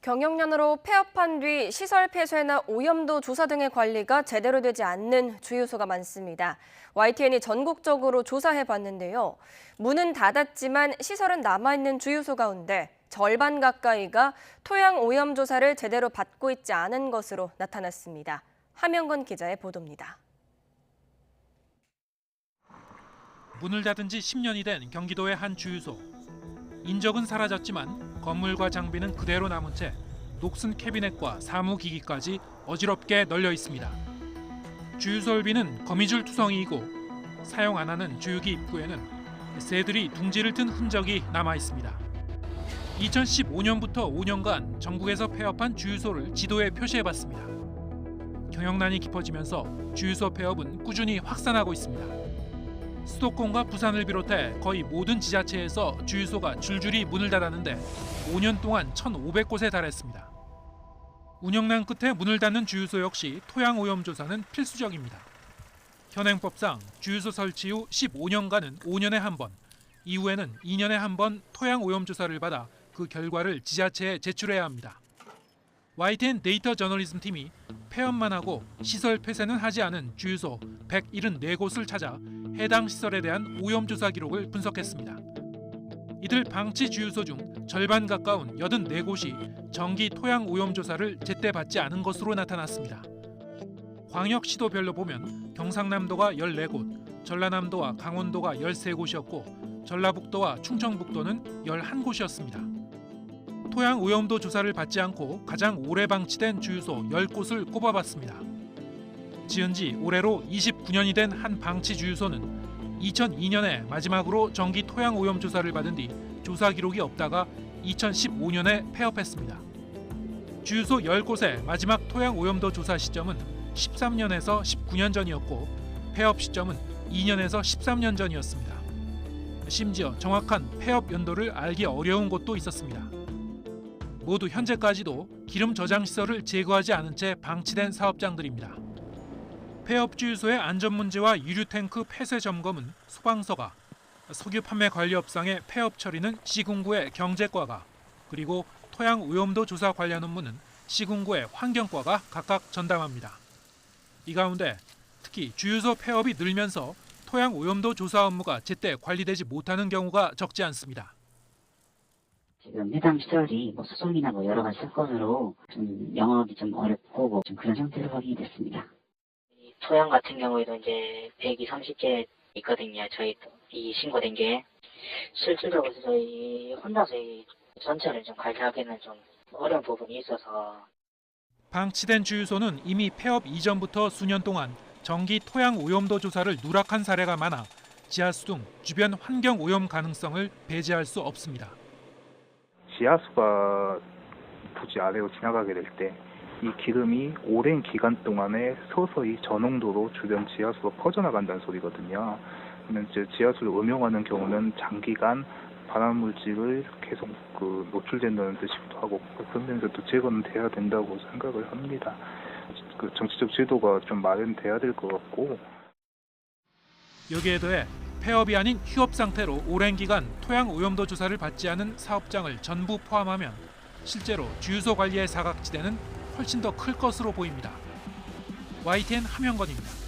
경영난으로 폐업한 뒤 시설 폐쇄나 오염도 조사 등의 관리가 제대로 되지 않는 주유소가 많습니다. YTN이 전국적으로 조사해봤는데요. 문은 닫았지만 시설은 남아있는 주유소 가운데 절반 가까이가 토양 오염 조사를 제대로 받고 있지 않은 것으로 나타났습니다. 하명건 기자의 보도입니다. 문을 닫은 지 10년이 된 경기도의 한 주유소. 인적은 사라졌지만 건물과 장비는 그대로 남은 채 녹슨 캐비넷과 사무기기까지 어지럽게 널려 있습니다. 주유설비는 거미줄 투성이이고 사용 안 하는 주유기 입구에는 새들이 둥지를 튼 흔적이 남아 있습니다. 2015년부터 5년간 전국에서 폐업한 주유소를 지도에 표시해봤습니다. 경영난이 깊어지면서 주유소 폐업은 꾸준히 확산하고 있습니다. 수도권과 부산을 비롯해 거의 모든 지자체에서 주유소가 줄줄이 문을 닫았는데 5년 동안 1,500곳에 달했습니다. 운영난 끝에 문을 닫는 주유소 역시 토양 오염 조사는 필수적입니다. 현행법상 주유소 설치 후 15년간은 5년에 한 번, 이후에는 2년에 한 번 토양 오염 조사를 받아 그 결과를 지자체에 제출해야 합니다. YTN 데이터 저널리즘 팀이 폐업만 하고 시설 폐쇄는 하지 않은 주유소 174곳을 찾아 해당 시설에 대한 오염 조사 기록을 분석했습니다. 이들 방치 주유소 중 절반 가까운 84곳이 정기 토양 오염 조사를 제때 받지 않은 것으로 나타났습니다. 광역시도별로 보면 경상남도가 14곳, 전라남도와 강원도가 13곳이었고 전라북도와 충청북도는 11곳이었습니다. 토양 오염도 조사를 받지 않고 가장 오래 방치된 주유소 10곳을 꼽아봤습니다. 지은 지 올해로 29년이 된 한 방치 주유소는 2002년에 마지막으로 정기 토양 오염 조사를 받은 뒤 조사 기록이 없다가 2015년에 폐업했습니다. 주유소 10곳의 마지막 토양 오염도 조사 시점은 13년에서 19년 전이었고 폐업 시점은 2년에서 13년 전이었습니다. 심지어 정확한 폐업 연도를 알기 어려운 곳도 있었습니다. 모두 현재까지도 기름 저장 시설을 제거하지 않은 채 방치된 사업장들입니다. 폐업 주유소의 안전 문제와 유류 탱크 폐쇄 점검은 소방서가, 석유 판매 관리업상의 폐업 처리는 시군구의 경제과가, 그리고 토양 오염도 조사 관련 업무는 시군구의 환경과가 각각 전담합니다. 이 가운데 특히 주유소 폐업이 늘면서 토양 오염도 조사 업무가 제때 관리되지 못하는 경우가 적지 않습니다. 지금 해당 시설이 소송이나 여러 가지 사건으로 좀 영업이 좀 어렵고 좀 그런 상태로 확인이 됐습니다. 토양 같은 경우에도 이제 130개 있거든요. 저희 이 신고된 게 실질적으로 저희 혼자서 이 전체를 좀 관리하기는 좀 어려운 부분이 있어서. 방치된 주유소는 이미 폐업 이전부터 수년 동안 정기 토양 오염도 조사를 누락한 사례가 많아 지하수 등 주변 환경 오염 가능성을 배제할 수 없습니다. 지하수가 부지 아래로 지나가게 될 때 이 기름이 오랜 기간 동안에 서서히 저농도로 주변 지하수로 퍼져나간다는 소리거든요. 그러면 이제 지하수를 음용하는 경우는 장기간 발암물질을 계속 노출된다는 뜻이기도 하고 그런 면에서도 제거는 돼야 된다고 생각을 합니다. 정치적 제도가 좀 마련돼야 될 것 같고. 여기에 더해 폐업이 아닌 휴업 상태로 오랜 기간 토양 오염도 조사를 받지 않은 사업장을 전부 포함하면 실제로 주유소 관리의 사각지대는 훨씬 더 클 것으로 보입니다. YTN 하명건입니다.